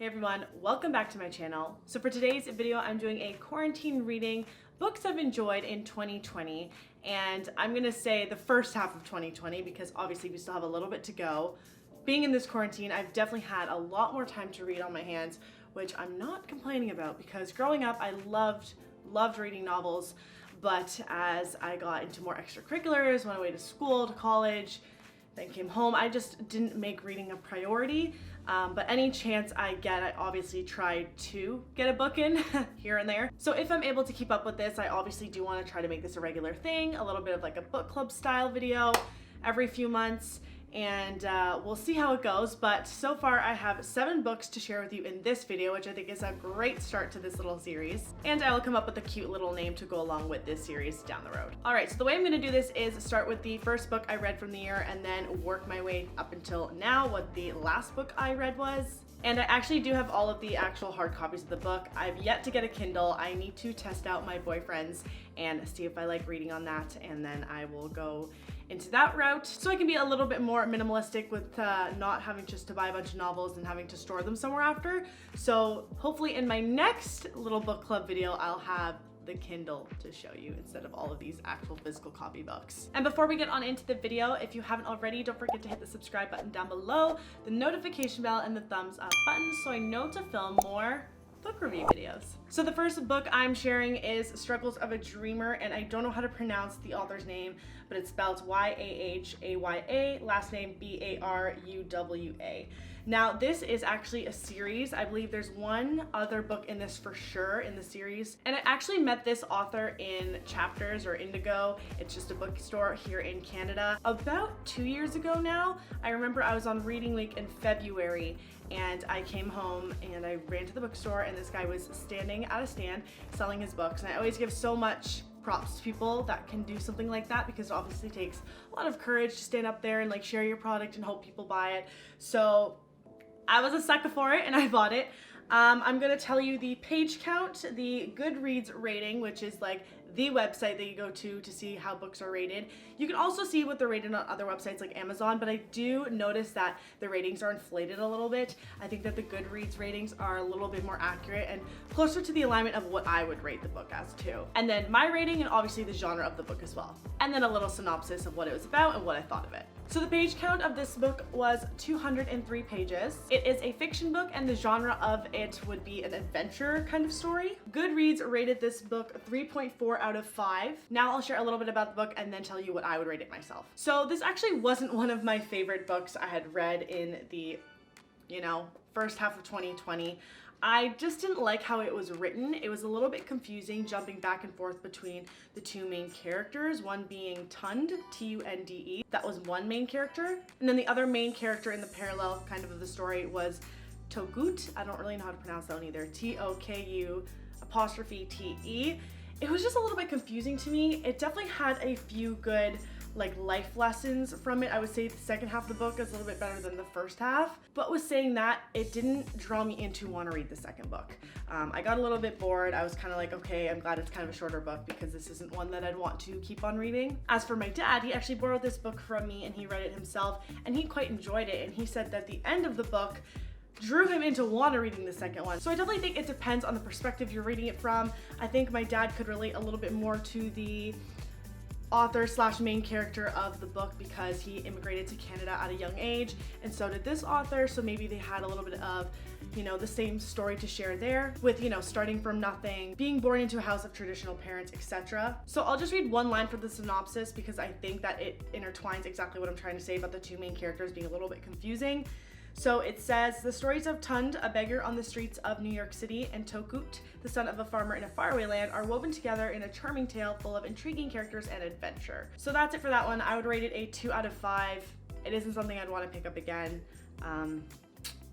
Hey everyone, welcome back to my channel. So for today's video, I'm doing a quarantine reading, books I've enjoyed in 2020, and I'm gonna say the first half of 2020 because obviously we still have a little bit to go. Being in this quarantine, I've definitely had a lot more time to read on my hands, which I'm not complaining about because growing up, I loved reading novels, but as I got into more extracurriculars, went away to school, to college, then came home, I just didn't make reading a priority. But any chance I get, I obviously try to get a book in here and there. So if I'm able to keep up with this, I obviously do want to try to make this a regular thing, a little bit of like a book club style video every few months, and we'll see how it goes. But so far I have 7 books to share with you in this video, which I think is a great start to this little series. And I will come up with a cute little name to go along with this series down the road. All right, so the way I'm gonna do this is start with the first book I read from the year and then work my way up until now, what the last book I read was. And I actually do have all of the actual hard copies of the book. I've yet to get a Kindle. I need to test out my boyfriend's and see if I like reading on that, and then I will go into that route so I can be a little bit more minimalistic with not having just to buy a bunch of novels and having to store them somewhere after. So hopefully in my next little book club video, I'll have the Kindle to show you instead of all of these actual physical copy books. And before we get on into the video, if you haven't already, don't forget to hit the subscribe button down below, the notification bell, and the thumbs up button so I know to film more book review videos. So the first book I'm sharing is Struggles of a Dreamer, and I don't know how to pronounce the author's name, but it's spelled Y-A-H-A-Y-A, last name B-A-R-U-W-A. Now this is actually a series. I believe there's one other book in this for sure in the series. And I actually met this author in Chapters or Indigo. It's just a bookstore here in Canada. About 2 years ago now, I remember I was on reading week in February and I came home and I ran to the bookstore and this guy was standing at a stand selling his books. And I always give so much props to people that can do something like that because it obviously takes a lot of courage to stand up there and like share your product and hope people buy it. So I was a sucker for it and I bought it. I'm gonna tell you the page count, the Goodreads rating, which is like the website that you go to see how books are rated. You can also see what they're rated on other websites like Amazon, but I do notice that the ratings are inflated a little bit. I think that the Goodreads ratings are a little bit more accurate and closer to the alignment of what I would rate the book as too. And then my rating and obviously the genre of the book as well. And then a little synopsis of what it was about and what I thought of it. So the page count of this book was 203 pages. It is a fiction book and the genre of it would be an adventure kind of story. Goodreads rated this book 3.4 out of 5. Now I'll share a little bit about the book and then tell you what I would rate it myself. So this actually wasn't one of my favorite books I had read in the, first half of 2020. I just didn't like how it was written. It was a little bit confusing, jumping back and forth between the two main characters, one being Tund, T-U-N-D-E. That was one main character. And then the other main character in the parallel kind of the story was Togut. I don't really know how to pronounce that one either. T-O-K-U''T-E. It was just a little bit confusing to me. It definitely had a few good life lessons from it. I would say the second half of the book is a little bit better than the first half, but with saying that, it didn't draw me in to want to read the second book. I got a little bit bored. I was kind of like, okay, I'm glad it's kind of a shorter book because this isn't one that I'd want to keep on reading. As for my dad, he actually borrowed this book from me and he read it himself and he quite enjoyed it, and he said that the end of the book drew him into want to reading the second one. So I definitely think it depends on the perspective you're reading it from. I think my dad could relate a little bit more to the author slash main character of the book because he immigrated to Canada at a young age, and so did this author, so maybe they had a little bit of the same story to share there with starting from nothing, being born into a house of traditional parents, etc. So I'll just read one line from the synopsis because I think that it intertwines exactly what I'm trying to say about the two main characters being a little bit confusing. So it says, the stories of Tund, a beggar on the streets of New York City, and Togut, the son of a farmer in a faraway land, are woven together in a charming tale full of intriguing characters and adventure. So that's it for that one. I would rate it a 2 out of 5. It isn't something I'd want to pick up again.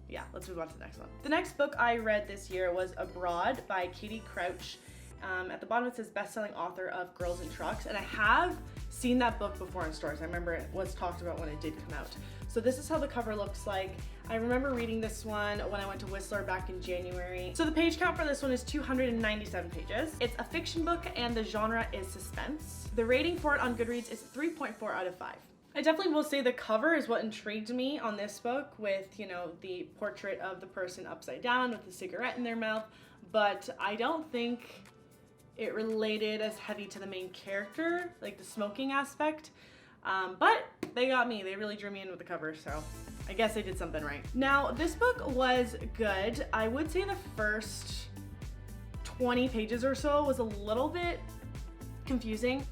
Yeah, let's move on to the next one. The next book I read this year was Abroad by Katie Crouch. At the bottom it says best-selling author of Girls and Trucks, and I have seen that book before in stores. I remember it was talked about when it did come out. So this is how the cover looks like. I remember reading this one when I went to Whistler back in January. So the page count for this one is 297 pages. It's a fiction book and the genre is suspense. The rating for it on Goodreads is 3.4 out of 5. I definitely will say the cover is what intrigued me on this book with, you know, the portrait of the person upside down with a cigarette in their mouth, but I don't think it related as heavy to the main character, like the smoking aspect. But they got me. They really drew me in with the cover, so I guess I did something right. Now, this book was good. I would say the first 20 pages or so was a little bit confusing.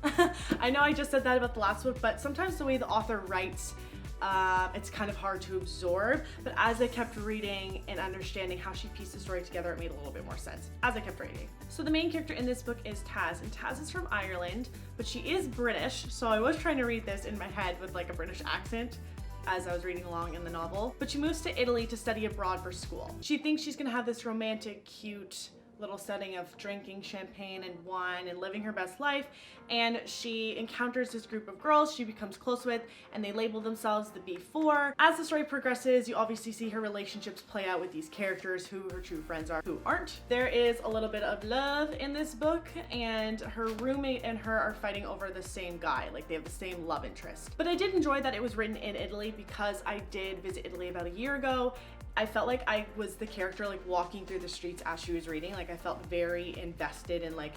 I know I just said that about the last book, but sometimes the way the author writes, it's kind of hard to absorb, but as I kept reading and understanding how she pieced the story together, it made a little bit more sense as I kept reading. So the main character in this book is Taz, and Taz is from Ireland, but she is British, so I was trying to read this in my head with like a British accent as I was reading along in the novel, but she moves to Italy to study abroad for school. She thinks she's gonna have this romantic, cute, little setting of drinking champagne and wine and living her best life, and she encounters this group of girls she becomes close with, and they label themselves the B4. As the story progresses, you obviously see her relationships play out with these characters, who her true friends are, who aren't. There is a little bit of love in this book, and her roommate and her are fighting over the same guy, like they have the same love interest. But I did enjoy that it was written in Italy because I did visit Italy about a year ago. I felt like I was the character, like walking through the streets as she was reading. Like I felt very invested in, like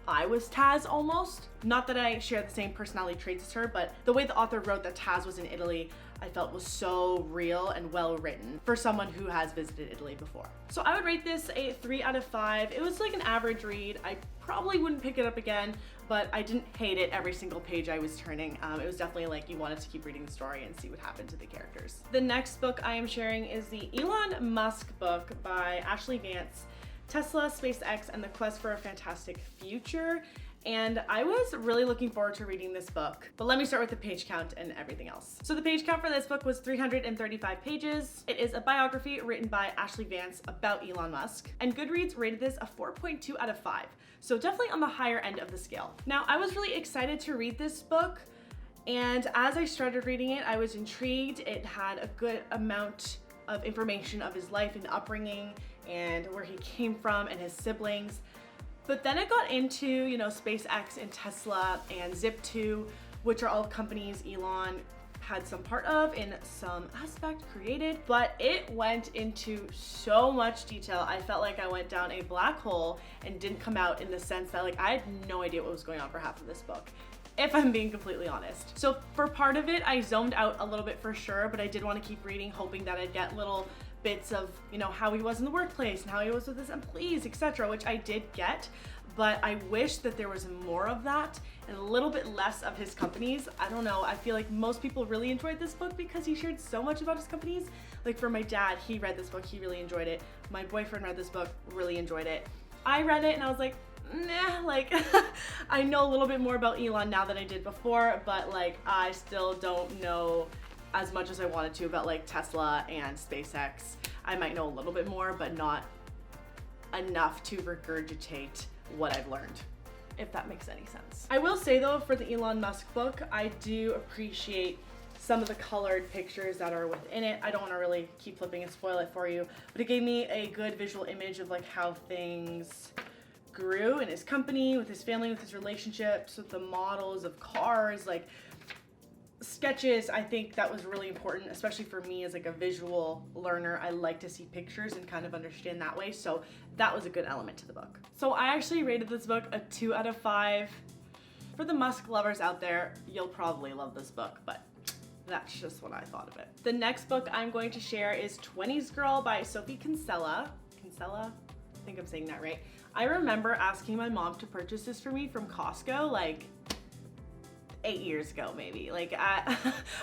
I was Taz almost. Not that I share the same personality traits as her, but the way the author wrote that Taz was in Italy, I felt was so real and well written for someone who has visited Italy before. So I would rate this a 3 out of 5. It was like an average read. I probably wouldn't pick it up again, but I didn't hate it every single page I was turning. It was definitely like you wanted to keep reading the story and see what happened to the characters. The next book I am sharing is the Elon Musk book by Ashlee, Vance, Tesla, SpaceX, and the Quest for a Fantastic Future. And I was really looking forward to reading this book, but let me start with the page count and everything else. So the page count for this book was 335 pages. It is a biography written by Ashlee Vance about Elon Musk, and Goodreads rated this a 4.2 out of 5. So definitely on the higher end of the scale. Now, I was really excited to read this book, and as I started reading it, I was intrigued. It had a good amount of information of his life and upbringing and where he came from and his siblings. But then it got into, you know, SpaceX and Tesla and Zip2, which are all companies Elon had some part of in some aspect created, but it went into so much detail. I felt like I went down a black hole and didn't come out, in the sense that like I had no idea what was going on for half of this book, if I'm being completely honest. So for part of it, I zoned out a little bit for sure, but I did want to keep reading, hoping that I'd get little bits of, you know, how he was in the workplace and how he was with his employees, etc., which I did get. But I wish that there was more of that and a little bit less of his companies. I don't know, I feel like most people really enjoyed this book because he shared so much about his companies. Like for my dad, he read this book, he really enjoyed it. My boyfriend read this book, really enjoyed it. I read it and I was like, nah, like I know a little bit more about Elon now than I did before, but like I still don't know as much as I wanted to about like Tesla and SpaceX. I might know a little bit more, but not enough to regurgitate what I've learned, if that makes any sense. I will say though, for the Elon Musk book, I do appreciate some of the colored pictures that are within it. I don't want to really keep flipping and spoil it for you, but it gave me a good visual image of like how things grew in his company, with his family, with his relationships, with the models of cars, like sketches. I think that was really important, especially for me as like a visual learner. I like to see pictures and kind of understand that way, so that was a good element to the book. So I actually rated this book a 2 out of 5. For the Musk lovers out there, you'll probably love this book, but that's just what I thought of it. The next book I'm going to share is 20s Girl by Sophie Kinsella. Kinsella? I think I'm saying that right. I remember asking my mom to purchase this for me from Costco like 8 years ago maybe. Like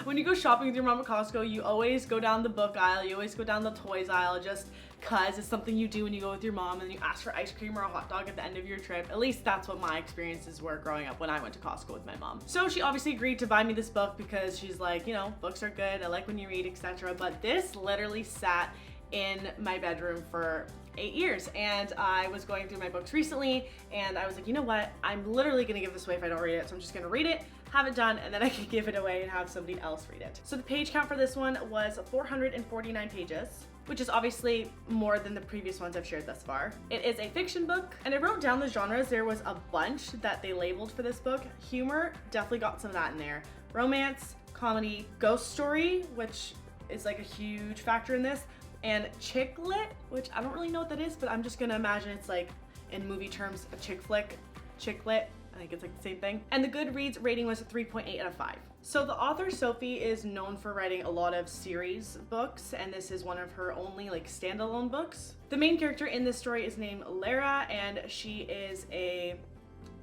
when you go shopping with your mom at Costco, you always go down the book aisle, you always go down the toys aisle, just cause it's something you do when you go with your mom, and you ask for ice cream or a hot dog at the end of your trip. At least that's what my experiences were growing up when I went to Costco with my mom. So she obviously agreed to buy me this book because she's like, you know, books are good, I like when you read, etc. But this literally sat in my bedroom for 8 years, and I was going through my books recently and I was like, you know what, I'm literally gonna give this away if I don't read it, so I'm just gonna read it, have it done, and then I can give it away and have somebody else read it. So the page count for this one was 449 pages, which is obviously more than the previous ones I've shared thus far. It is a fiction book, and I wrote down the genres. There was a bunch that they labeled for this book. Humor, definitely got some of that in there. Romance, comedy, ghost story, which is like a huge factor in this, and chick lit, which I don't really know what that is, but I'm just gonna imagine it's like, in movie terms, a chick flick, chick lit. I think it's like the same thing. And the Goodreads rating was a 3.8 out of 5. So the author Sophie is known for writing a lot of series books, and this is one of her only like standalone books. The main character in this story is named Lara, and she is a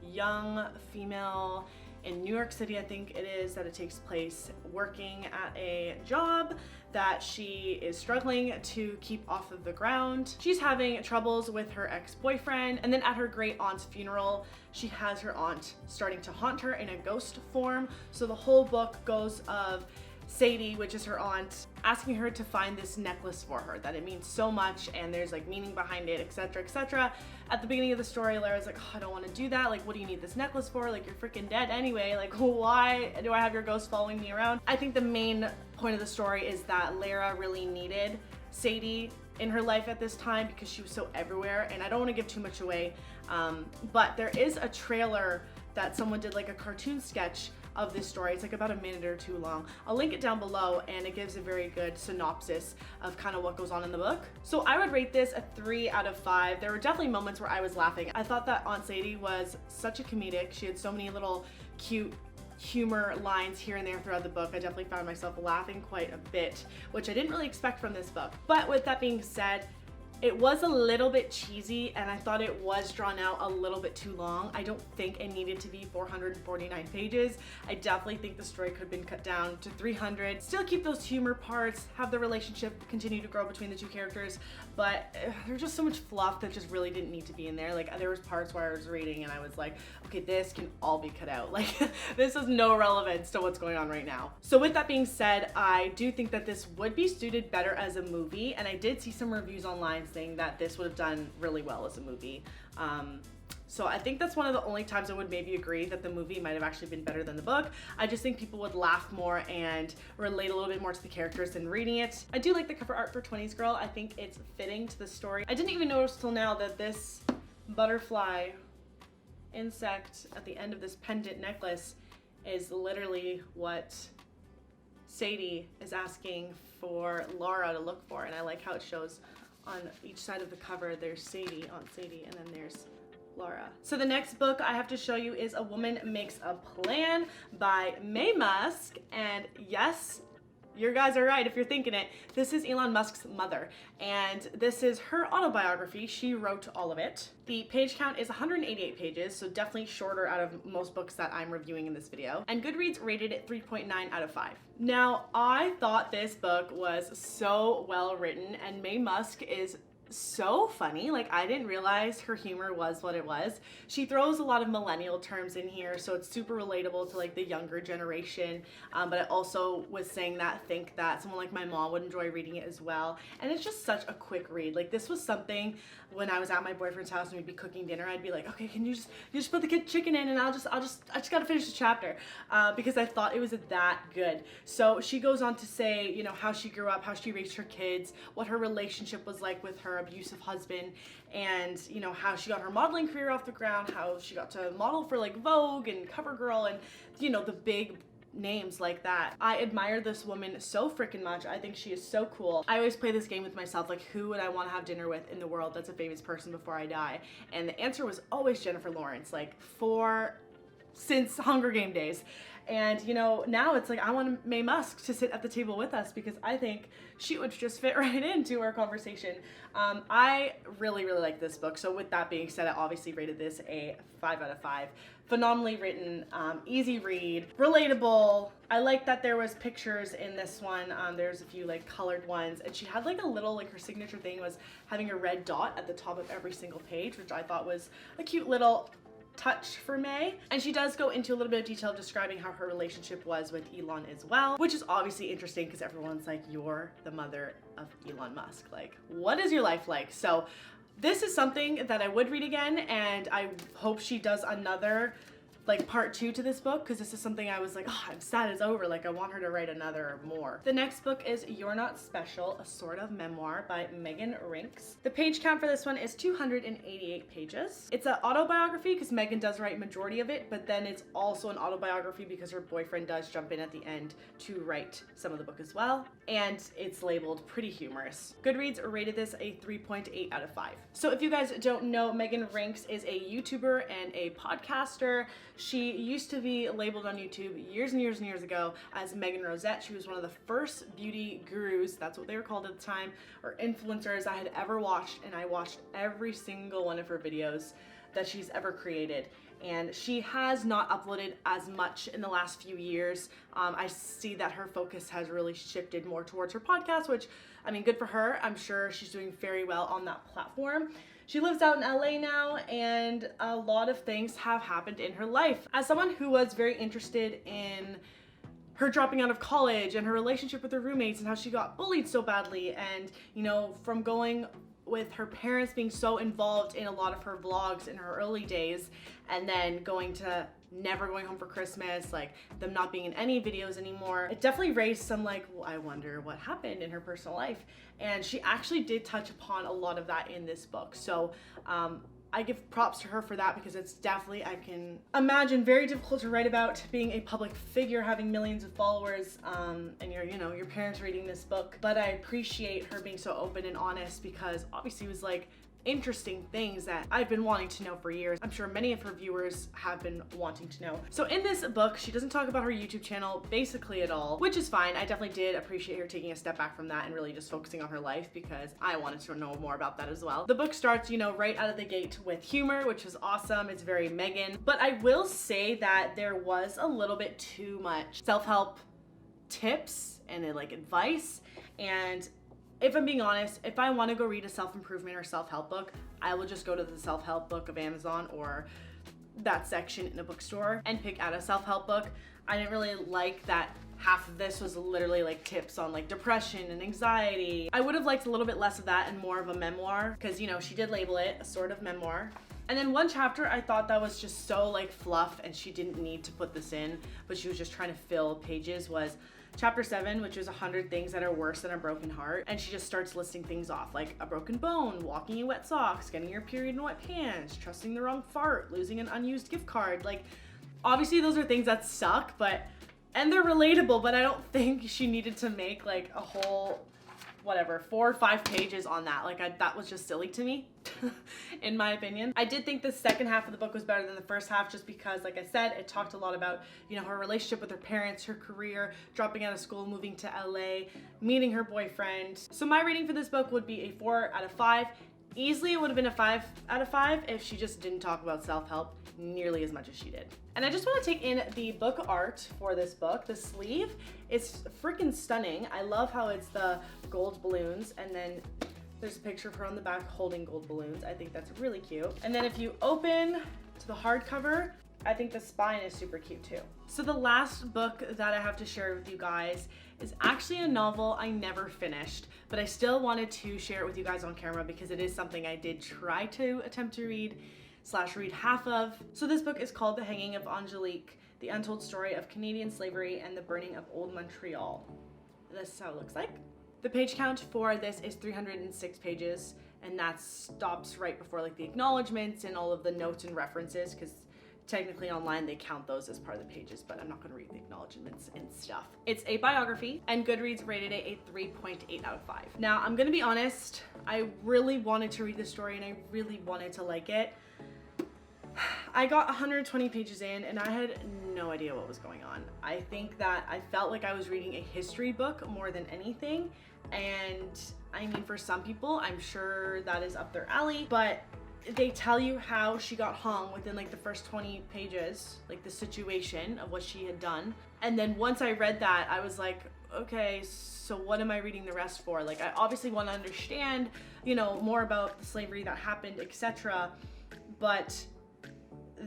young female in New York City, I think it is, that it takes place, working at a job that she is struggling to keep off of the ground. She's having troubles with her ex-boyfriend, and then at her great aunt's funeral, she has her aunt starting to haunt her in a ghost form. So the whole book goes of Sadie, which is her aunt, asking her to find this necklace for her, that it means so much and there's like meaning behind it, etc., etc. At the beginning of the story, Lara's like, oh, I don't want to do that. Like, what do you need this necklace for? Like, you're freaking dead anyway. Like, why do I have your ghost following me around? I think the main point of the story is that Lara really needed Sadie in her life at this time because she was so everywhere, and I don't want to give too much away, but there is a trailer that someone did, like a cartoon sketch of this story. It's like about a minute or two long. I'll link it down below, and it gives a very good synopsis of kind of what goes on in the book. So I would rate this a 3 out of 5. There were definitely moments where I was laughing. I thought that Aunt Sadie was such a comedic. She had so many little cute humor lines here and there throughout the book. I definitely found myself laughing quite a bit, which I didn't really expect from this book. But with that being said, it was a little bit cheesy, and I thought it was drawn out a little bit too long. I don't think it needed to be 449 pages. I definitely think the story could have been cut down to 300. Still keep those humor parts, have the relationship continue to grow between the two characters, but there's just so much fluff that just really didn't need to be in there. Like, there was parts where I was reading and I was like, okay, this can all be cut out. Like, this has no relevance to what's going on right now. So with that being said, I do think that this would be suited better as a movie, and I did see some reviews online saying that this would have done really well as a movie. So I think that's one of the only times I would maybe agree that the movie might have actually been better than the book. I just think people would laugh more and relate a little bit more to the characters than reading it. I do like the cover art for 20s Girl. I think it's fitting to the story. I didn't even notice till now that this butterfly insect at the end of this pendant necklace is literally what Sadie is asking for Laura to look for, and I like how it shows on each side of the cover. There's Sadie, Aunt Sadie, and then there's Laura. So the next book I have to show you is A Woman Makes a Plan by Musk, and yes, your guys are right if you're thinking it. This is Elon Musk's mother, and this is her autobiography. She wrote all of it. The page count is 188 pages, so definitely shorter out of most books that I'm reviewing in this video. And Goodreads rated it 3.9 out of 5. Now, I thought this book was so well written, and Musk is so funny. Like, I didn't realize her humor was what it was. She throws a lot of millennial terms in here, so it's super relatable to like the younger generation, but I also was saying that I think that someone like my mom would enjoy reading it as well. And it's just such a quick read. Like, this was something when I was at my boyfriend's house and we'd be cooking dinner, I'd be like, okay, can you just put the chicken in, and I just gotta finish the chapter, because I thought it was that good. So she goes on to say, you know, how she grew up, how she raised her kids, what her relationship was like with her abusive husband, and you know, how she got her modeling career off the ground, how she got to model for like Vogue and CoverGirl, and you know, the big names like that. I admire this woman so freaking much. I think she is so cool. I always play this game with myself, like, who would I want to have dinner with in the world that's a famous person before I die? And the answer was always Jennifer Lawrence, like since Hunger Game days. And you know, now it's like I want Mae Musk to sit at the table with us because I think she would just fit right into our conversation. I really like this book. So with that being said, I obviously rated this a 5 out of 5. Phenomenally written, easy read, relatable. I like that there was pictures in this one. There's a few like colored ones, and she had like a little, like her signature thing was having a red dot at the top of every single page, which I thought was a cute little touch for May. And she does go into a little bit of detail describing how her relationship was with Elon as well, which is obviously interesting because everyone's like, you're the mother of Elon Musk. Like, what is your life like? So this is something that I would read again, and I hope she does another like part 2 to this book, because this is something I was like, oh, I'm sad it's over. Like I want her to write another or more. The next book is You're Not Special, a sort of memoir by Meghan Rienks. The page count for this one is 288 pages. It's an autobiography because Meghan does write majority of it, but then it's also an autobiography because her boyfriend does jump in at the end to write some of the book as well. And it's labeled pretty humorous. Goodreads rated this a 3.8 out of 5. So if you guys don't know, Meghan Rienks is a YouTuber and a podcaster. She used to be labeled on YouTube years and years and years ago as Megan Rosette. She was one of the first beauty gurus, that's what they were called at the time, or influencers I had ever watched, and I watched every single one of her videos that she's ever created. And she has not uploaded as much in the last few years. I see that her focus has really shifted more towards her podcast, which, I mean, good for her. I'm sure she's doing very well on that platform. She lives out in LA now, and a lot of things have happened in her life. As someone who was very interested in her dropping out of college and her relationship with her roommates and how she got bullied so badly, and, you know, from going with her parents being so involved in a lot of her vlogs in her early days, and then going to never going home for Christmas, like them not being in any videos anymore. It definitely raised some like, well, I wonder what happened in her personal life. And she actually did touch upon a lot of that in this book. So I give props to her for that, because it's definitely, I can imagine, very difficult to write about being a public figure, having millions of followers, and your parents reading this book. But I appreciate her being so open and honest, because obviously it was like interesting things that I've been wanting to know for years. I'm sure many of her viewers have been wanting to know. So in this book, she doesn't talk about her YouTube channel basically at all, which is fine. I definitely did appreciate her taking a step back from that and really just focusing on her life, because I wanted to know more about that as well. The book starts, right out of the gate with humor, which was awesome. It's very Meghan. But I will say that there was a little bit too much self-help tips and like advice. And if I'm being honest, if I want to go read a self-improvement or self-help book, I will just go to the self-help book of Amazon or that section in a bookstore and pick out a self-help book. I didn't really like that half of this was literally like tips on like depression and anxiety. I would have liked a little bit less of that and more of a memoir, because she did label it a sort of memoir. And then one chapter I thought that was just so like fluff and she didn't need to put this in, but she was just trying to fill pages, was Chapter 7, which is 100 things that are worse than a broken heart. And she just starts listing things off, like a broken bone, walking in wet socks, getting your period in wet pants, trusting the wrong fart, losing an unused gift card. Like, obviously those are things that suck, and they're relatable, but I don't think she needed to make like a whole, 4 or 5 pages on that. Like that was just silly to me, in my opinion. I did think the second half of the book was better than the first half, just because, like I said, it talked a lot about, her relationship with her parents, her career, dropping out of school, moving to LA, meeting her boyfriend. So my rating for this book would be a 4 out of 5. Easily it would have been a 5 out of 5 if she just didn't talk about self-help nearly as much as she did. And I just want to take in the book art for this book. The sleeve is freaking stunning. I love how it's the gold balloons, and then there's a picture of her on the back holding gold balloons. I think that's really cute. And then if you open to the hardcover, I think the spine is super cute too. So the last book that I have to share with you guys is actually a novel I never finished, but I still wanted to share it with you guys on camera because it is something I did try to attempt to read half of. So this book is called The Hanging of Angelique, the untold story of Canadian slavery and the burning of old Montreal. This is how it looks like. The page count for this is 306 pages, and that stops right before like the acknowledgements and all of the notes and references, because technically online they count those as part of the pages, but I'm not going to read the acknowledgements and stuff. It's a biography, and Goodreads rated it a 3.8 out of 5. Now, I'm going to be honest, I really wanted to read this story and I really wanted to like it. I got 120 pages in and I had no idea what was going on. I think that I felt like I was reading a history book more than anything. And I mean, for some people, I'm sure that is up their alley, but they tell you how she got hung within like the first 20 pages, like the situation of what she had done. And then once I read that, I was like, okay, so what am I reading the rest for? Like, I obviously want to understand, more about the slavery that happened, etc. But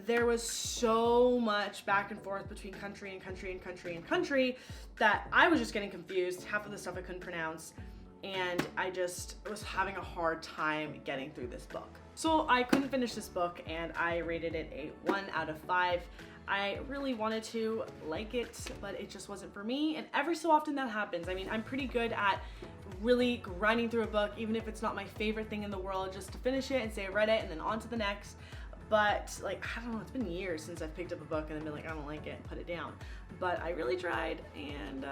there was so much back and forth between country and country and country and country that I was just getting confused. Half of the stuff I couldn't pronounce, and I just was having a hard time getting through this book. So I couldn't finish this book, and I rated it a 1 out of 5. I really wanted to like it, but it just wasn't for me. And every so often that happens. I mean, I'm pretty good at really grinding through a book, even if it's not my favorite thing in the world, just to finish it and say I read it and then on to the next. But like, I don't know, it's been years since I've picked up a book and then been like, I don't like it, and put it down. But I really tried, and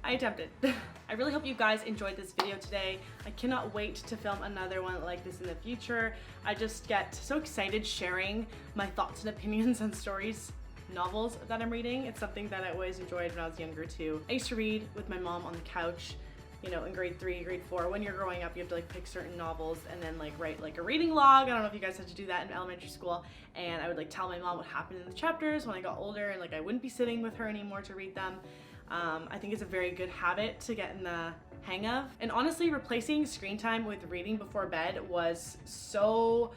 I attempted. I really hope you guys enjoyed this video today. I cannot wait to film another one like this in the future. I just get so excited sharing my thoughts and opinions on stories, novels that I'm reading. It's something that I always enjoyed when I was younger too. I used to read with my mom on the couch, you know, in grade 3, grade 4. When you're growing up, you have to like pick certain novels and then like write like a reading log. I don't know if you guys had to do that in elementary school. And I would like tell my mom what happened in the chapters when I got older, and like I wouldn't be sitting with her anymore to read them. I think it's a very good habit to get in the hang of. And honestly, replacing screen time with reading before bed was so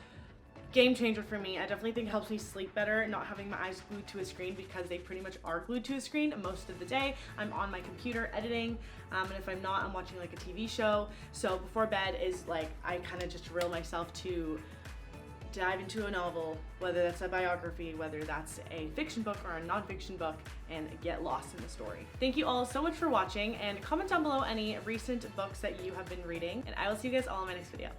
game changer for me. I definitely think it helps me sleep better, not having my eyes glued to a screen, because they pretty much are glued to a screen most of the day. I'm on my computer editing, and if I'm not, I'm watching like a TV show. So before bed is like, I kind of just drill myself to dive into a novel, whether that's a biography, whether that's a fiction book or a non-fiction book, and get lost in the story. Thank you all so much for watching, and comment down below any recent books that you have been reading, and I will see you guys all in my next video.